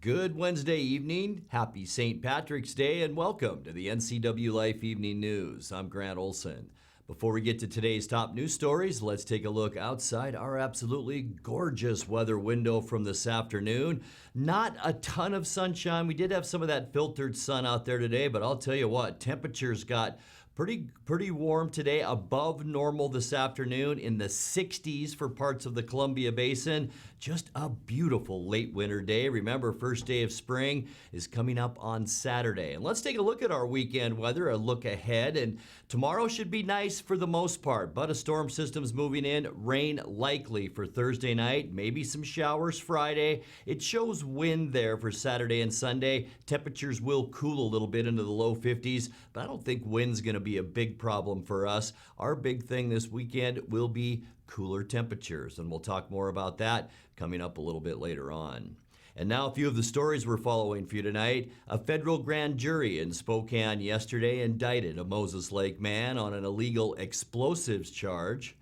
Good Wednesday evening, happy St. Patrick's Day, and welcome to the NCWLIFE Evening News. I'm Grant Olson. Before we get to today's top news stories, let's take a look outside our absolutely gorgeous weather window from this afternoon. Not a ton of sunshine. We did have some of that filtered sun out there today, but I'll tell you what, temperatures got pretty warm today, above normal this afternoon, in the 60s for parts of the Columbia Basin. Just a beautiful late winter day. Remember, first day of spring is coming up on Saturday. And let's take a look at our weekend weather, a look ahead. And tomorrow should be nice for the most part, but a storm system's moving in. Rain likely for Thursday night, maybe some showers Friday. It shows wind there for Saturday and Sunday. Temperatures will cool a little bit into the low 50s, but I don't think wind's going to be a big problem for us. Our big thing this weekend will be cooler temperatures, and we'll talk more about that coming up a little bit later on. And now a few of the stories we're following for you tonight. A federal grand jury in Spokane yesterday indicted a Moses Lake man on an illegal explosives charge.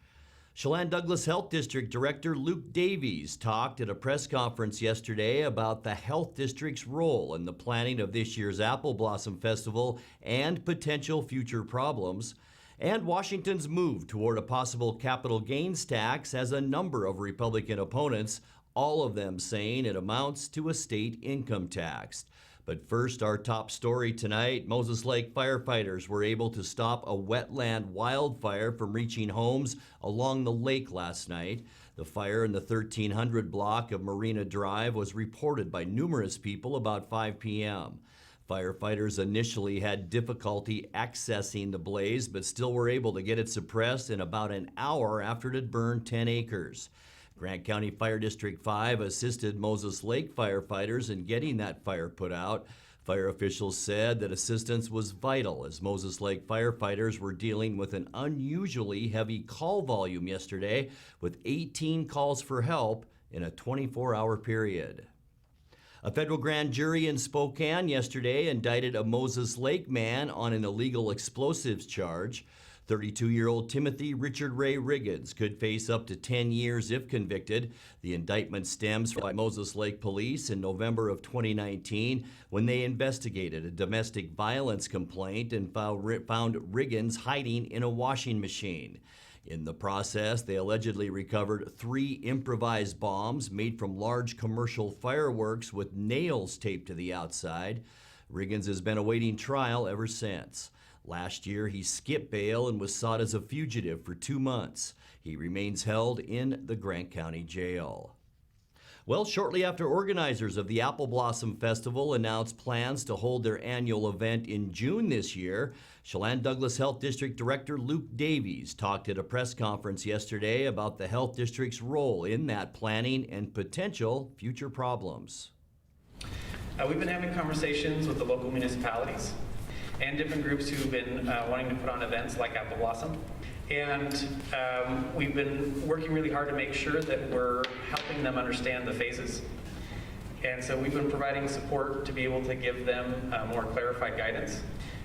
Chelan Douglas Health District Director Luke Davies talked at a press conference yesterday about the health district's role in the planning of this year's Apple Blossom Festival and potential future problems. And Washington's move toward a possible capital gains tax has a number of Republican opponents, all of them saying it amounts to a state income tax. But first, our top story tonight. Moses Lake firefighters were able to stop a wetland wildfire from reaching homes along the lake last night. The fire in the 1300 block of Marina Drive was reported by numerous people about 5 p.m. Firefighters initially had difficulty accessing the blaze, but still were able to get it suppressed in about an hour after it had burned 10 acres. Grant County Fire District 5 assisted Moses Lake firefighters in getting that fire put out. Fire officials said that assistance was vital as Moses Lake firefighters were dealing with an unusually heavy call volume yesterday, with 18 calls for help in a 24-hour period. A federal grand jury in Spokane yesterday indicted a Moses Lake man on an illegal explosives charge. 32-year-old Timothy Richard Ray Riggins could face up to 10 years if convicted. The indictment stems from Moses Lake police in November of 2019 when they investigated a domestic violence complaint and found Riggins hiding in a washing machine. In the process, they allegedly recovered 3 improvised bombs made from large commercial fireworks with nails taped to the outside. Riggins has been awaiting trial ever since. Last year, he skipped bail and was sought as a fugitive for 2 months. He remains held in the Grant County Jail. Well, shortly after organizers of the Apple Blossom Festival announced plans to hold their annual event in June this year, Chelan Douglas Health District Director Luke Davies talked at a press conference yesterday about the health district's role in that planning and potential future problems. We've been having conversations with the local municipalities and different groups who've been wanting to put on events like Apple Blossom. And we've been working really hard to make sure that we're helping them understand the phases. And so we've been providing support to be able to give them more clarified guidance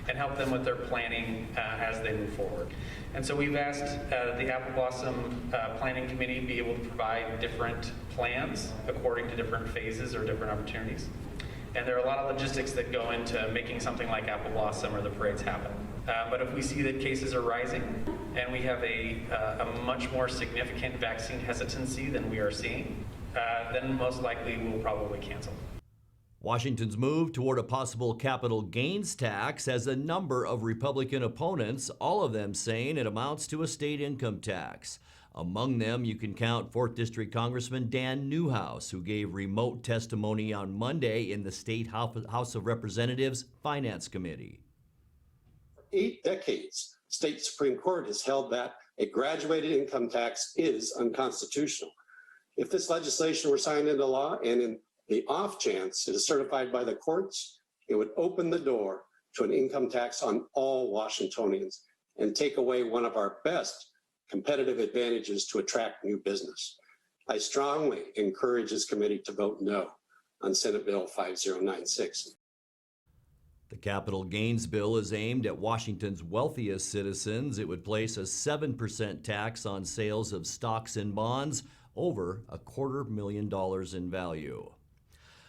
and help them with their planning as they move forward. And so we've asked the Apple Blossom Planning Committee to be able to provide different plans according to different phases or different opportunities. And there are a lot of logistics that go into making something like Apple Blossom or the parades happen. But if we see that cases are rising and we have a much more significant vaccine hesitancy than we are seeing, then most likely we'll probably cancel. Washington's move toward a possible capital gains tax has a number of Republican opponents, all of them saying it amounts to a state income tax. Among them, you can count 4th District Congressman Dan Newhouse, who gave remote testimony on Monday in the State House of Representatives Finance Committee. For 8 decades, the state Supreme Court has held that a graduated income tax is unconstitutional. If this legislation were signed into law and in the off chance it is certified by the courts, it would open the door to an income tax on all Washingtonians and take away one of our best competitive advantages to attract new business. I strongly encourage this committee to vote no on Senate Bill 5096. The capital gains bill is aimed at Washington's wealthiest citizens. It would place a 7% tax on sales of stocks and bonds over $250,000 in value.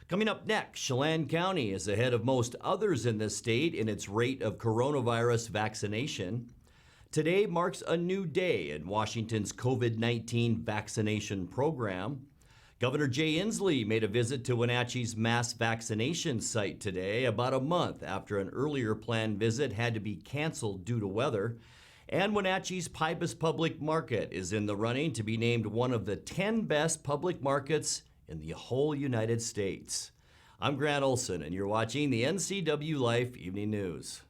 Coming up next, Chelan County is ahead of most others in the state in its rate of coronavirus vaccination. Today marks a new day in Washington's COVID-19 vaccination program. Governor Jay Inslee made a visit to Wenatchee's mass vaccination site today, about a month after an earlier planned visit had to be canceled due to weather. And Wenatchee's Pybus Public Market is in the running to be named one of the 10 best public markets in the whole United States. I'm Grant Olson, and you're watching the NCWLIFE Evening News.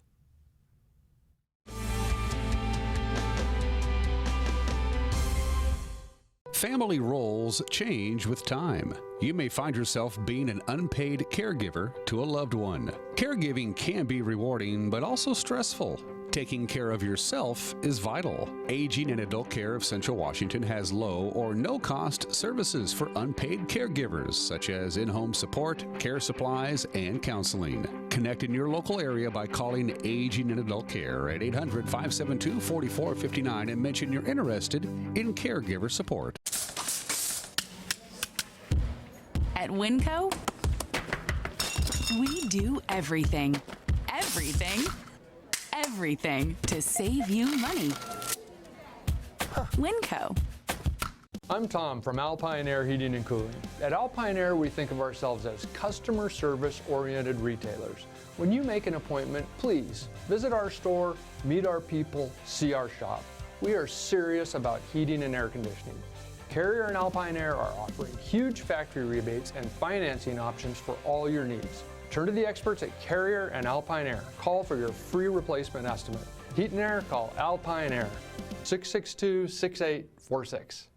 Family roles change with time. You may find yourself being an unpaid caregiver to a loved one. Caregiving can be rewarding, but also stressful. Taking care of yourself is vital. Aging and Adult Care of Central Washington has low or no cost services for unpaid caregivers, such as in-home support, care supplies, and counseling. Connect in your local area by calling Aging and Adult Care at 800-572-4459 and mention you're interested in caregiver support. At Winco, we do everything. Everything to save you money. Winco. I'm Tom from Alpine Air Heating and Cooling. At Alpine Air, we think of ourselves as customer service-oriented retailers. When you make an appointment, please visit our store, meet our people, see our shop. We are serious about heating and air conditioning. Carrier and Alpine Air are offering huge factory rebates and financing options for all your needs. Turn to the experts at Carrier and Alpine Air. Call for your free replacement estimate. Heat and air, call Alpine Air, 662-6846.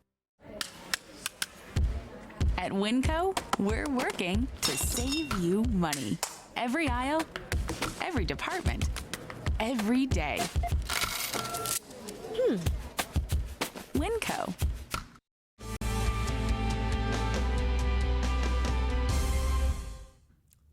At Winco, we're working to save you money. Every aisle, every department, every day. Winco.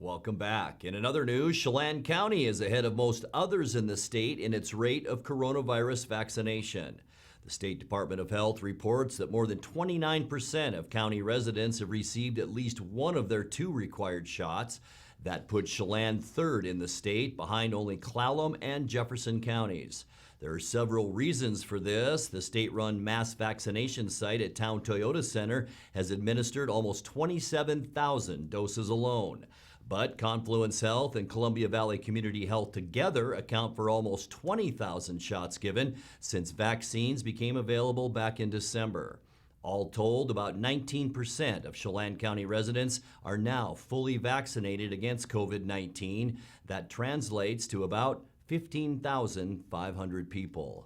Welcome back. In another news, Chelan County is ahead of most others in the state in its rate of coronavirus vaccination. The State Department of Health reports that more than 29% of county residents have received at least one of their 2 required shots. That puts Chelan third in the state, behind only Clallam and Jefferson counties. There are several reasons for this. The state-run mass vaccination site at Town Toyota Center has administered almost 27,000 doses alone. But Confluence Health and Columbia Valley Community Health together account for almost 20,000 shots given since vaccines became available back in December. All told, about 19% of Chelan County residents are now fully vaccinated against COVID-19. That translates to about 15,500 people.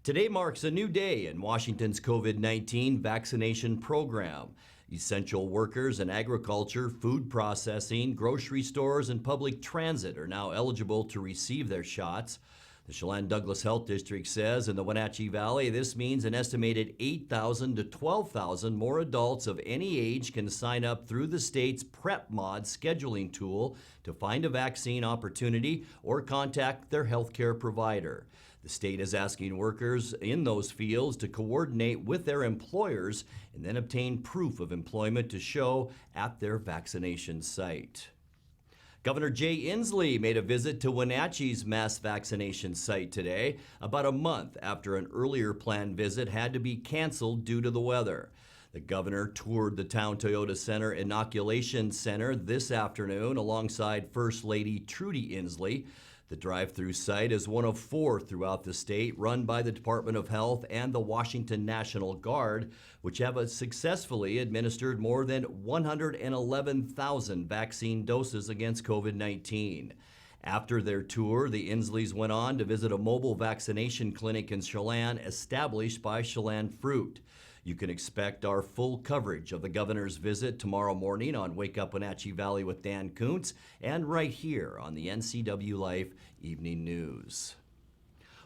Today marks a new day in Washington's COVID-19 vaccination program. Essential workers in agriculture, food processing, grocery stores, and public transit are now eligible to receive their shots. The Chelan Douglas Health District says in the Wenatchee Valley, this means an estimated 8,000 to 12,000 more adults of any age can sign up through the state's PrepMod scheduling tool to find a vaccine opportunity or contact their healthcare provider. The state is asking workers in those fields to coordinate with their employers and then obtain proof of employment to show at their vaccination site. Governor Jay Inslee made a visit to Wenatchee's mass vaccination site today, about a month after an earlier planned visit had to be canceled due to the weather. The governor toured the Town Toyota Center Inoculation Center this afternoon alongside First Lady Trudy Inslee. The drive-through site is one of 4 throughout the state run by the Department of Health and the Washington National Guard, which have successfully administered more than 111,000 vaccine doses against COVID-19. After their tour, the Inslees went on to visit a mobile vaccination clinic in Chelan established by Chelan Fruit. You can expect our full coverage of the governor's visit tomorrow morning on Wake Up Wenatchee Valley with Dan Kuntz and right here on the NCWLIFE Evening News.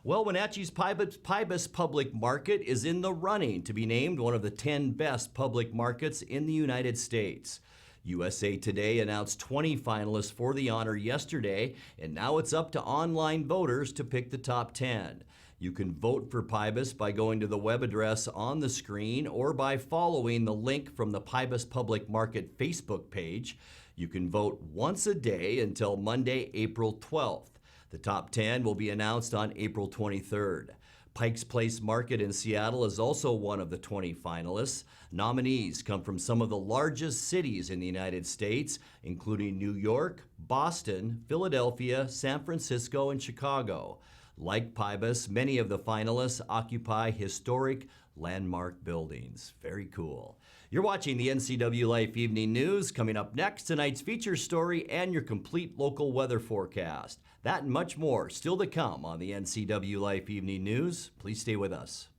Well, Wenatchee's Pybus Public Market is in the running to be named one of the 10 best public markets in the United States. USA Today announced 20 finalists for the honor yesterday, and now it's up to online voters to pick the top 10. You can vote for PIBUS by going to the web address on the screen or by following the link from the PIBUS Public Market Facebook page. You can vote once a day until Monday, April 12th. The top 10 will be announced on April 23rd. Pike's Place Market in Seattle is also one of the 20 finalists. Nominees come from some of the largest cities in the United States, including New York, Boston, Philadelphia, San Francisco, and Chicago. Like PIBUS, many of the finalists occupy historic landmark buildings. Very cool. You're watching the NCWLIFE Evening News. Coming up next, tonight's feature story and your complete local weather forecast. That and much more still to come on the NCWLIFE Evening News. Please stay with us.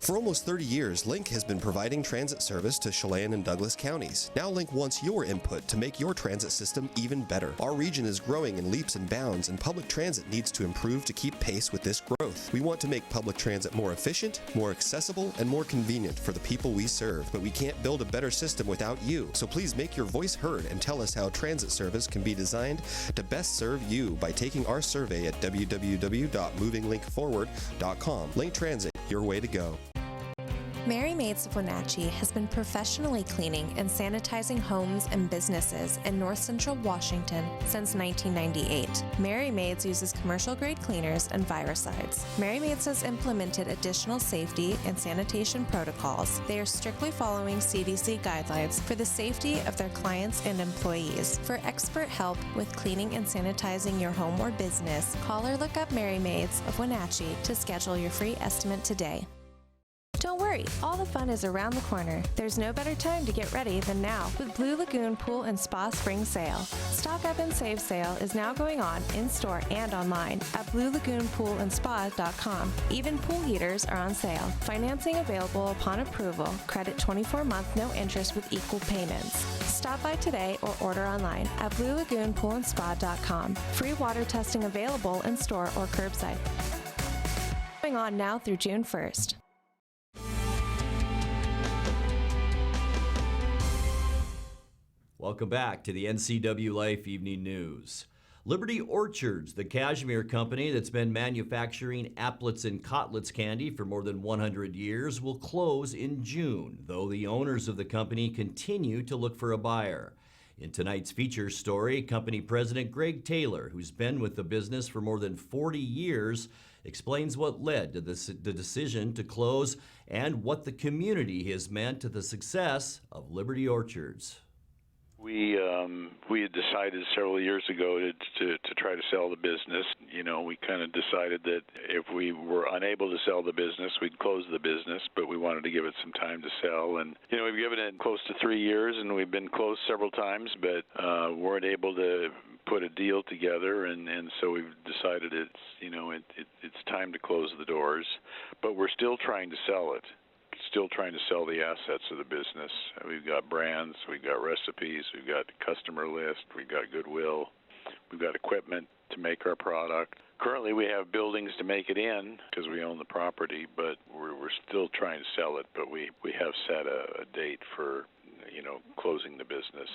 For almost 30 years, Link has been providing transit service to Chelan and Douglas counties. Now Link wants your input to make your transit system even better. Our region is growing in leaps and bounds, and public transit needs to improve to keep pace with this growth. We want to make public transit more efficient, more accessible, and more convenient for the people we serve, but we can't build a better system without you. So please make your voice heard and tell us how transit service can be designed to best serve you by taking our survey at www.movinglinkforward.com. Link Transit, your way to go. Maids of Wenatchee has been professionally cleaning and sanitizing homes and businesses in north central Washington since 1998. Maids uses commercial-grade cleaners and viricides. Maids has implemented additional safety and sanitation protocols. They are strictly following CDC guidelines for the safety of their clients and employees. For expert help with cleaning and sanitizing your home or business, call or look up Maids of Wenatchee to schedule your free estimate today. Don't worry, all the fun is around the corner. There's no better time to get ready than now with Blue Lagoon Pool and Spa Spring Sale. Stock Up and Save sale is now going on in-store and online at bluelagoonpoolandspa.com. Even pool heaters are on sale. Financing available upon approval. Credit 24-month no interest with equal payments. Stop by today or order online at bluelagoonpoolandspa.com. Free water testing available in-store or curbside. Going on now through June 1st. Welcome back to the NCWLIFE Evening News. Liberty Orchards, the cashmere company that's been manufacturing applets and cotlets candy for more than 100 years, will close in June, though the owners of the company continue to look for a buyer. In tonight's feature story, company president Greg Taylor, who's been with the business for more than 40 years, explains what led to the decision to close and what the community has meant to the success of Liberty Orchards. We had decided several years ago to try to sell the business. You know, we kind of decided that if we were unable to sell the business, we'd close the business, but we wanted to give it some time to sell. And, you know, we've given it close to 3 years, and we've been closed several times, but weren't able to put a deal together, and so we've decided it's time to close the doors. But we're still trying to sell it. Still trying to sell the assets of the business. We've got brands, we've got recipes, we've got customer list, we've got goodwill, we've got equipment to make our product. Currently we have buildings to make it in because we own the property, but we're still trying to sell it, but we have set a date for closing the business.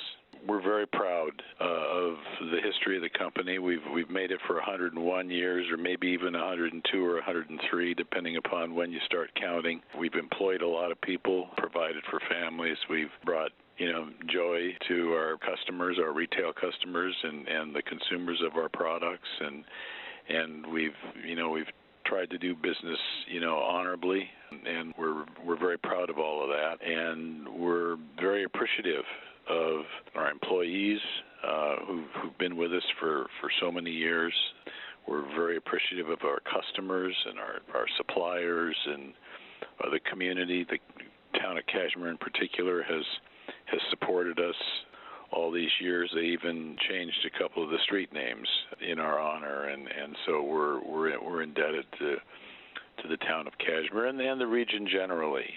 We're very proud of the history of the company. We've made it for 101 years, or maybe even 102 or 103, depending upon when you start counting. We've employed a lot of people, provided for families. We've brought joy to our customers, our retail customers, and the consumers of our products, and we've tried to do business honorably, and we're very proud of all of that, and we're very appreciative of our employees who've been with us for so many years. We're very appreciative of our customers and our suppliers and the community. The town of Cashmere in particular has supported us all these years. They even changed a couple of the street names in our honor, and so we're indebted to the town of Cashmere and the region generally.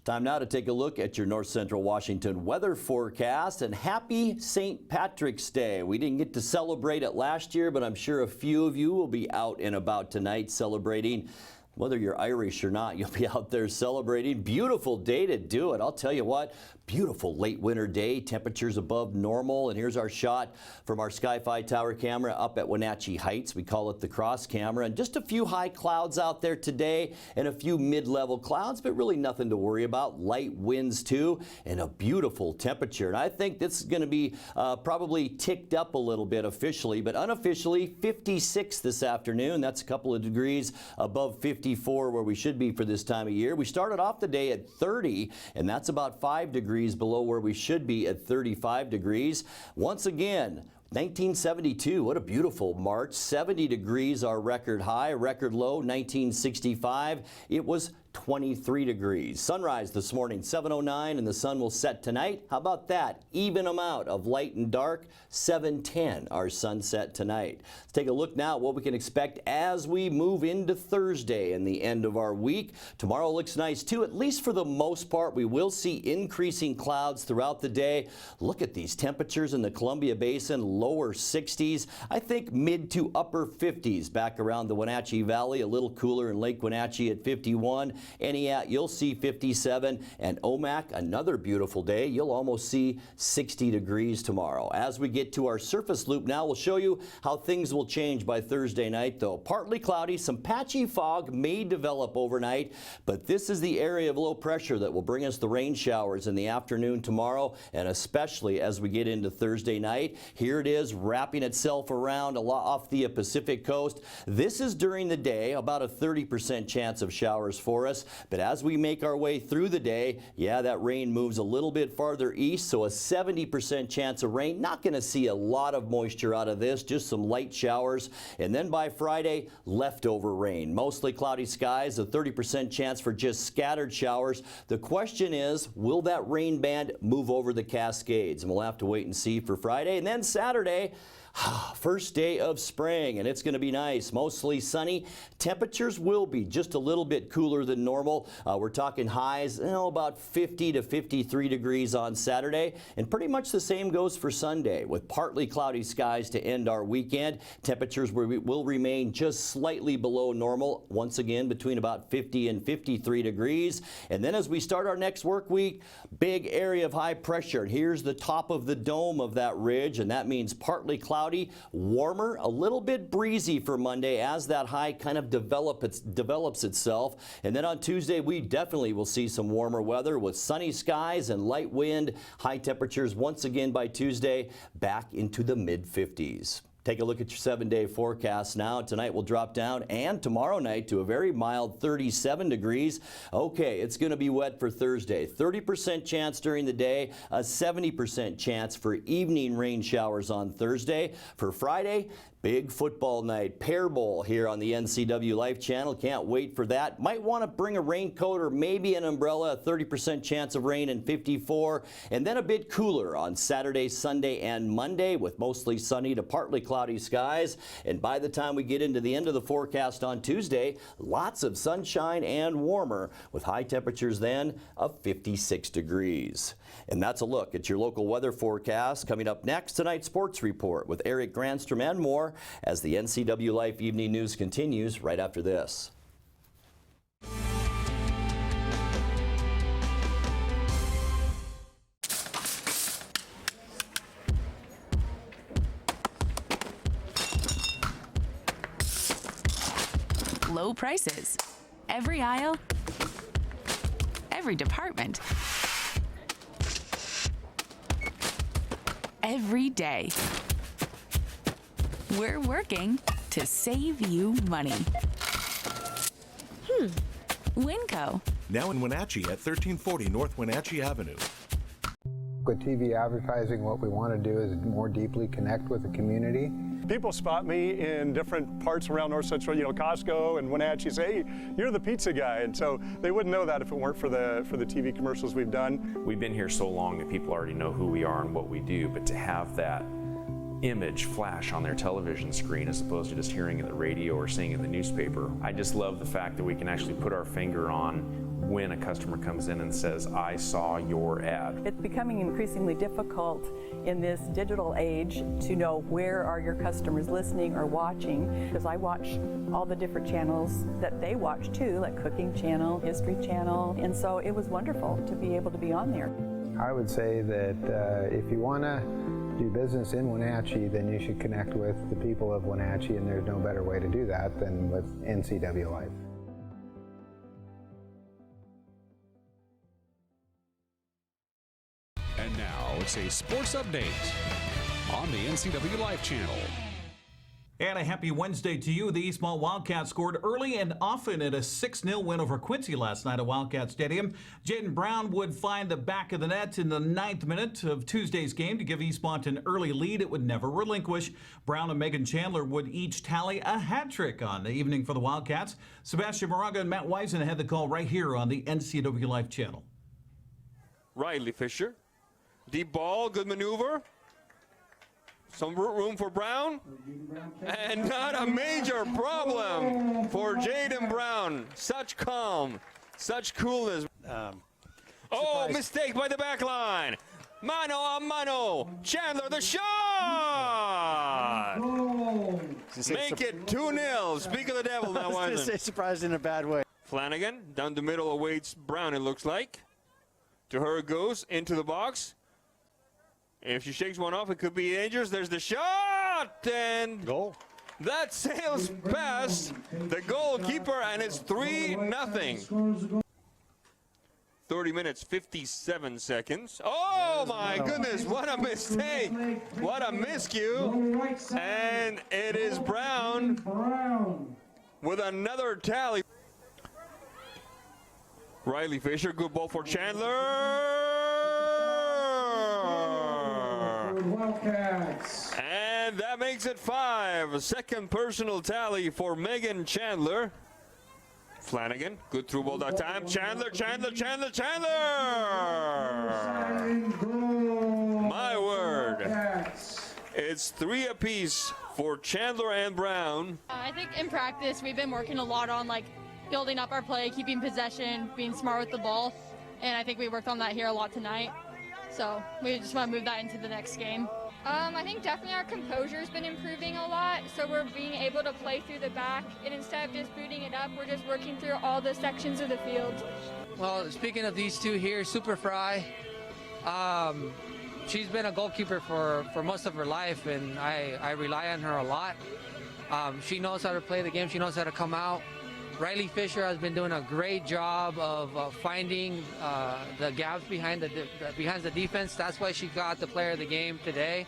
Time now to take a look at your North Central Washington weather forecast, and happy St. Patrick's Day. We didn't get to celebrate it last year, but I'm sure a few of you will be out and about tonight celebrating Whether you're Irish or not, you'll be out there celebrating. Beautiful day to do it. I'll tell you what, beautiful late winter day, temperatures above normal. And here's our shot from our Sky-Fi tower camera up at Wenatchee Heights. We call it the cross camera. And just a few high clouds out there today and a few mid-level clouds, but really nothing to worry about. Light winds too, and a beautiful temperature. And I think this is going to be probably ticked up a little bit officially, but unofficially 56 this afternoon. That's a couple of degrees above 54 where we should be for this time of year. We started off the day at 30, and that's about 5 degrees below where we should be at 35 degrees. Once again, 1972, what a beautiful March. 70 degrees our record high, record low, 1965. It was 23 degrees. Sunrise this morning, 7:09, and the sun will set tonight. How about that? Even amount of light and dark, 7:10 our sunset tonight. Let's take a look now at what we can expect as we move into Thursday and the end of our week. Tomorrow looks nice too, at least for the most part. We will see increasing clouds throughout the day. Look at these temperatures in the Columbia Basin, lower 60s. I think mid to upper 50s back around the Wenatchee Valley, a little cooler in Lake Wenatchee at 51. Eniat, you'll see 57, and Omak, another beautiful day. You'll almost see 60 degrees tomorrow. As we get to our surface loop now, we'll show you how things will change by Thursday night, though. Partly cloudy, some patchy fog may develop overnight, but this is the area of low pressure that will bring us the rain showers in the afternoon tomorrow, and especially as we get into Thursday night. Here it is, wrapping itself around a lot off the Pacific coast. This is during the day, about a 30% chance of showers for us. But as we make our way through the day, yeah, that rain moves a little bit farther east, so a 70% chance of rain. Not going to see a lot of moisture out of this, just some light showers. And then by Friday, leftover rain. Mostly cloudy skies, a 30% chance for just scattered showers. The question is, will that rain band move over the Cascades? And we'll have to wait and see for Friday. And then Saturday, first day of spring, and it's going to be nice, mostly sunny. Temperatures will be just a little bit cooler than normal. We're talking highs, about 50 to 53 degrees on Saturday, and pretty much the same goes for Sunday, with partly cloudy skies to end our weekend. Temperatures will remain just slightly below normal, once again between about 50 and 53 degrees. And then as we start our next work week, big area of high pressure. Here's the top of the dome of that ridge, and that means partly cloudy, warmer, a little bit breezy for Monday as that high kind of develops itself. And then on Tuesday, we definitely will see some warmer weather with sunny skies and light wind. High temperatures once again by Tuesday, back into the mid-50s. Take a look at your 7-day forecast now. Tonight will drop down, and tomorrow night to a very mild 37 degrees. Okay, it's going to be wet for Thursday. 30% chance during the day, a 70% chance for evening rain showers on Thursday. For Friday, big football night, Pear Bowl here on the NCWLIFE channel. Can't wait for that. Might want to bring a raincoat or maybe an umbrella. A 30% chance of rain in 54. And then a bit cooler on Saturday, Sunday, and Monday with mostly sunny to partly cloudy skies. And by the time we get into the end of the forecast on Tuesday, lots of sunshine and warmer with high temperatures then of 56 degrees. And that's a look at your local weather forecast. Coming up next, tonight's sports report with Eric Granstrom and more as the NCWLIFE Evening News continues right after this. Low prices. Every aisle. Every department. Every day. We're working to save you money. Winco. Now in Wenatchee at 1340 North Wenatchee Avenue. With TV advertising, what we want to do is more deeply connect with the community. People spot me in different parts around North Central, Costco and Wenatchee, say, hey, you're the pizza guy. And so they wouldn't know that if it weren't for the TV commercials we've done. We've been here so long that people already know who we are and what we do, but to have that image flash on their television screen as opposed to just hearing it in the radio or seeing it in the newspaper, I just love the fact that we can actually put our finger on when a customer comes in and says, I saw your ad. It's becoming increasingly difficult in this digital age to know where are your customers listening or watching, because I watch all the different channels that they watch too, like Cooking Channel, History Channel, and so it was wonderful to be able to be on there. I would say that if you want to do business in Wenatchee, then you should connect with the people of Wenatchee, and there's no better way to do that than with NCWLIFE. And now it's a sports update on the NCWLIFE channel. And a happy Wednesday to you. The Eastmont Wildcats scored early and often at a 6-0 win over Quincy last night at Wildcat Stadium. Jaden Brown would find the back of the net in the 9th minute of Tuesday's game to give Eastmont an early lead it would never relinquish. Brown and Megan Chandler would each tally a hat trick on the evening for the Wildcats. Sebastian Moraga and Matt Wiesen had the call right here on the NCWLIFE channel. Riley Fisher. Deep ball, good maneuver. Some room for Brown, and not a major problem for Jaden Brown. Such calm, such coolness. Oh, mistake by the back line. Mano a mano. Chandler, the shot! Make it 2-0. Speak of the devil, Matt Wiesen. Surprised in a bad way. Flanagan, down the middle awaits Brown, it looks like. To her it goes, into the box. If she shakes one off, it could be dangerous. There's the shot, and goal. That sails past the goalkeeper, and it's 3-0. 30 minutes, 57 seconds. Oh my goodness, what a mistake. What a miscue. And it is Brown with another tally. Riley Fisher, good ball for Chandler. Wildcats. And that makes it 5. Second personal tally for Megan Chandler. Flanagan, good through ball that time. Chandler. My word. It's 3 apiece for Chandler and Brown. I think in practice we've been working a lot on building up our play, keeping possession, being smart with the ball, and I think we worked on that here a lot tonight. So we just want to move that into the next game. I think definitely our composure's been improving a lot, so we're being able to play through the back, and instead of just booting it up, we're just working through all the sections of the field. Well, speaking of these two here, Super Fry, she's been a goalkeeper for most of her life, and I rely on her a lot. She knows how to play the game. She knows how to come out. Riley Fisher has been doing a great job of finding the gaps behind the defense. That's why she got the player of the game today.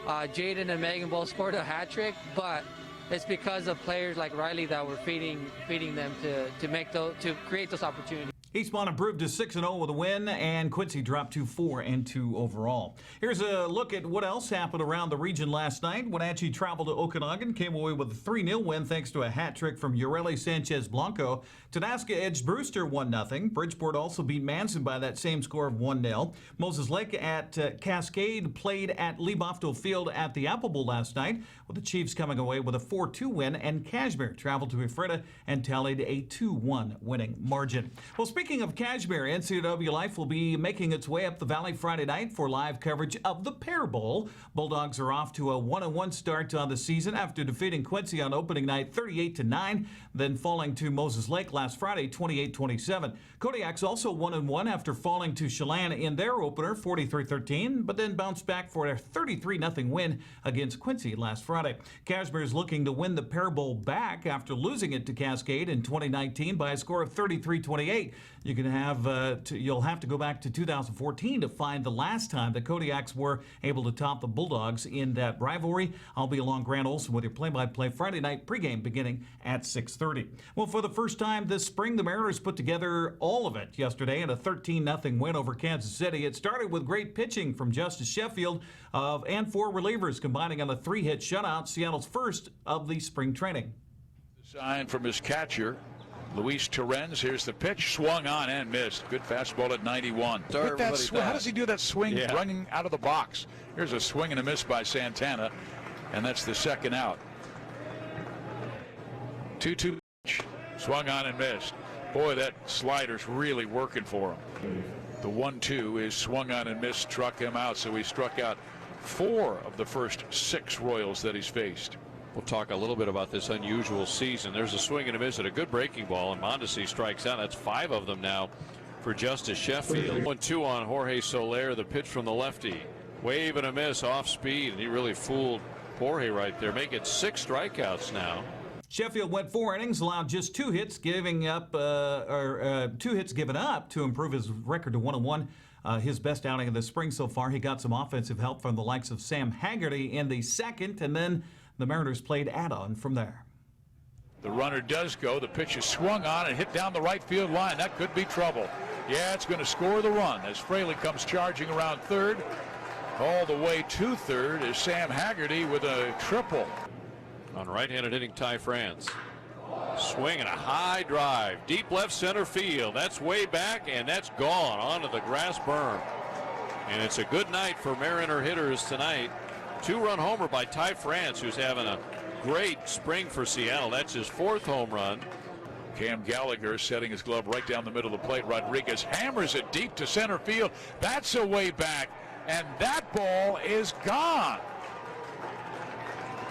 Jaden and Megan both scored a hat trick, but it's because of players like Riley that were feeding them to create those opportunities. Eastmont improved to 6-0 with a win, and Quincy dropped to 4-2 overall. Here's a look at what else happened around the region last night. Wenatchee traveled to Okanagan, came away with a 3-0 win thanks to a hat trick from Ureli Sanchez Blanco. Tonasca edged Brewster 1-0. Bridgeport also beat Manson by that same score of 1-0. Moses Lake at Cascade played at Lebofto Field at the Apple Bowl last night, with the Chiefs coming away with a 4-2 win, and Cashmere traveled to Ephrata and tallied a 2-1 winning margin. Well, speaking of Cashmere, NCWLIFE will be making its way up the valley Friday night for live coverage of the Pear Bowl. Bulldogs are off to a 1-1 start on the season after defeating Quincy on opening night 38-9, then falling to Moses Lake last Friday 28-27. Kodiak's also 1-1 after falling to Chelan in their opener 43-13, but then bounced back for a 33-0 win against Quincy last Friday. Cashmere is looking to win the Pear Bowl back after losing it to Cascade in 2019 by a score of 33-28. You'll have to go back to 2014 to find the last time the Kodiaks were able to top the Bulldogs in that rivalry. I'll be along Grant Olson with your play-by-play Friday night pregame beginning at 6:30. Well, for the first time this spring, the Mariners put together all of it yesterday in a 13-0 win over Kansas City. It started with great pitching from Justice Sheffield and 4 relievers combining on a 3-hit shutout, Seattle's first of the spring training. Sign from his catcher, Luis Torrens. Here's the pitch, swung on and missed. Good fastball at 91. With that swing, how does he do that swing running out of the box? Here's a swing and a miss by Santana, and that's the second out. 2-2 pitch, swung on and missed. Boy, that slider's really working for him. The 1-2 is swung on and missed, struck him out, so he struck out 4 of the first 6 Royals that he's faced. We'll talk a little bit about this unusual season. There's a swing and a miss at a good breaking ball, and Mondesi strikes out. That's 5 of them now for Justice Sheffield. 1-2 on Jorge Soler, the pitch from the lefty. Wave and a miss off speed, and he really fooled Jorge right there. Make it 6 strikeouts now. Sheffield went 4 innings, allowed just 2 hits, 2 hits given up to improve his record to 1-1. His best outing of the spring so far. He got some offensive help from the likes of Sam Haggerty in the second, and then the Mariners played add-on from there. The runner does go. The pitch is swung on and hit down the right field line. That could be trouble. Yeah, it's going to score the run as Fraley comes charging around third. All the way to third is Sam Haggerty with a triple. On right-handed hitting Ty France. Swing and a high drive. Deep left center field. That's way back, and that's gone onto the grass berm. And it's a good night for Mariner hitters tonight. 2-run homer by Ty France, who's having a great spring for Seattle. That's his 4th home run. Cam Gallagher setting his glove right down the middle of the plate. Rodriguez hammers it deep to center field. That's a way back, and that ball is gone.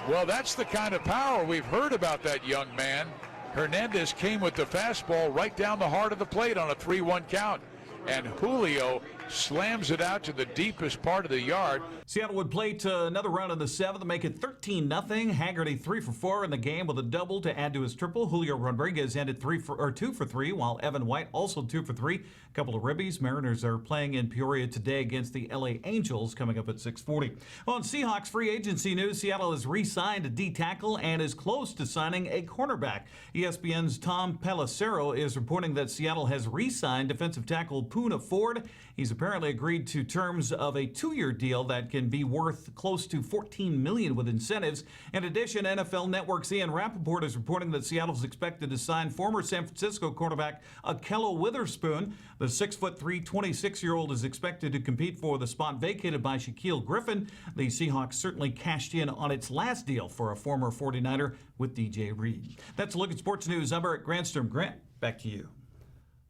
Well, that's the kind of power we've heard about that young man. Hernandez came with the fastball right down the heart of the plate on a 3-1 count. And Julio slams it out to the deepest part of the yard. Seattle would play to another round in the 7th to make it 13-0. Haggerty 3 for 4 in the game with a double to add to his triple. Julio Rodriguez ended 2 for 3, while Evan White also 2 for 3. A couple of ribbies. Mariners are playing in Peoria today against the LA Angels coming up at 6:40. On Seahawks free agency news, Seattle has re-signed a D-tackle and is close to signing a cornerback. ESPN's Tom Pelissero is reporting that Seattle has re-signed defensive tackle Poona Ford. He's apparently agreed to terms of a 2-year deal that can be worth close to $14 million with incentives. In addition, NFL Network's Ian Rappaport is reporting that Seattle's expected to sign former San Francisco quarterback Ahkello Witherspoon. The 6'3", 26-year-old is expected to compete for the spot vacated by Shaquille Griffin. The Seahawks certainly cashed in on its last deal for a former 49er with DJ Reed. That's a look at sports news. I'm Eric Grandstrom. Grant, back to you.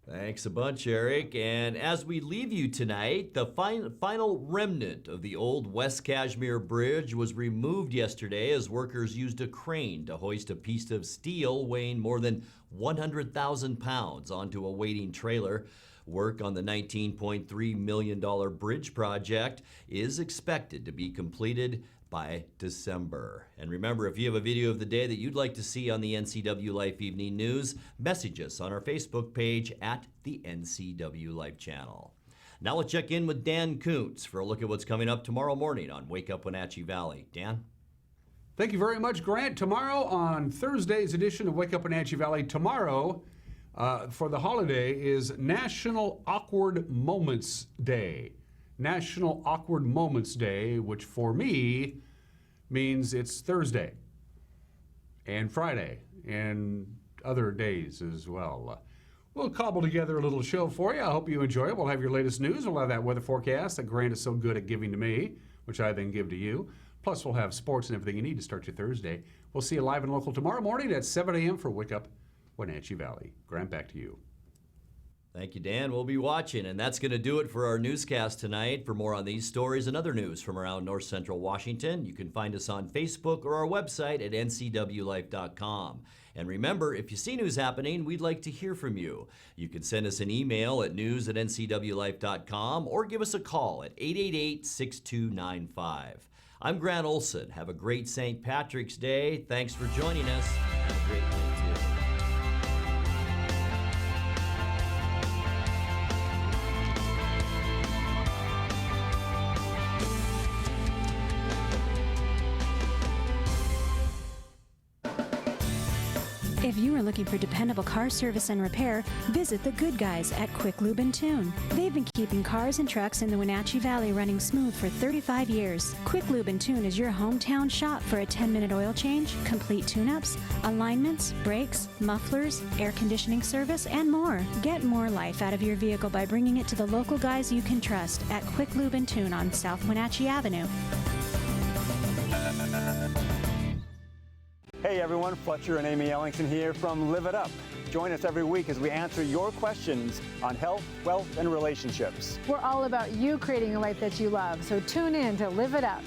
Thanks a bunch, Eric. And as we leave you tonight, the final remnant of the old West Kashmir Bridge was removed yesterday as workers used a crane to hoist a piece of steel weighing more than 100,000 pounds onto a waiting trailer. Work on the $19.3 million bridge project is expected to be completed by December. And remember, if you have a video of the day that you'd like to see on the NCW Life Evening News, message us on our Facebook page at the NCW Life channel. Now let's check in with Dan Kuntz for a look at what's coming up tomorrow morning on Wake Up Wenatchee Valley. Dan? Thank you very much, Grant. Tomorrow on Thursday's edition of Wake Up Wenatchee Valley, tomorrow for the holiday is National Awkward Moments Day. National Awkward Moments Day, which for me means it's Thursday and Friday and other days as well. We'll cobble together a little show for you. I hope you enjoy it. We'll have your latest news. We'll have that weather forecast that Grant is so good at giving to me, which I then give to you. Plus, we'll have sports and everything you need to start your Thursday. We'll see you live and local tomorrow morning at 7 a.m. for Wake Up Wenatchee Valley. Grant, back to you. Thank you, Dan. We'll be watching, and that's going to do it for our newscast tonight. For more on these stories and other news from around North Central Washington, you can find us on Facebook or our website at ncwlife.com. And remember, if you see news happening, we'd like to hear from you. You can send us an email at news@ncwlife.com or give us a call at 888-6295. I'm Grant Olson. Have a great St. Patrick's Day. Thanks for joining us. Have a great night, too. If you are looking for dependable car service and repair, visit the good guys at Quick Lube and Tune. They've been keeping cars and trucks in the Wenatchee Valley running smooth for 35 years. Quick Lube and Tune is your hometown shop for a 10-minute oil change, complete tune-ups, alignments, brakes, mufflers, air conditioning service, and more. Get more life out of your vehicle by bringing it to the local guys you can trust at Quick Lube and Tune on South Wenatchee Avenue. Hey everyone, Fletcher and Amy Ellington here from Live It Up. Join us every week as we answer your questions on health, wealth, and relationships. We're all about you creating a life that you love, so tune in to Live It Up.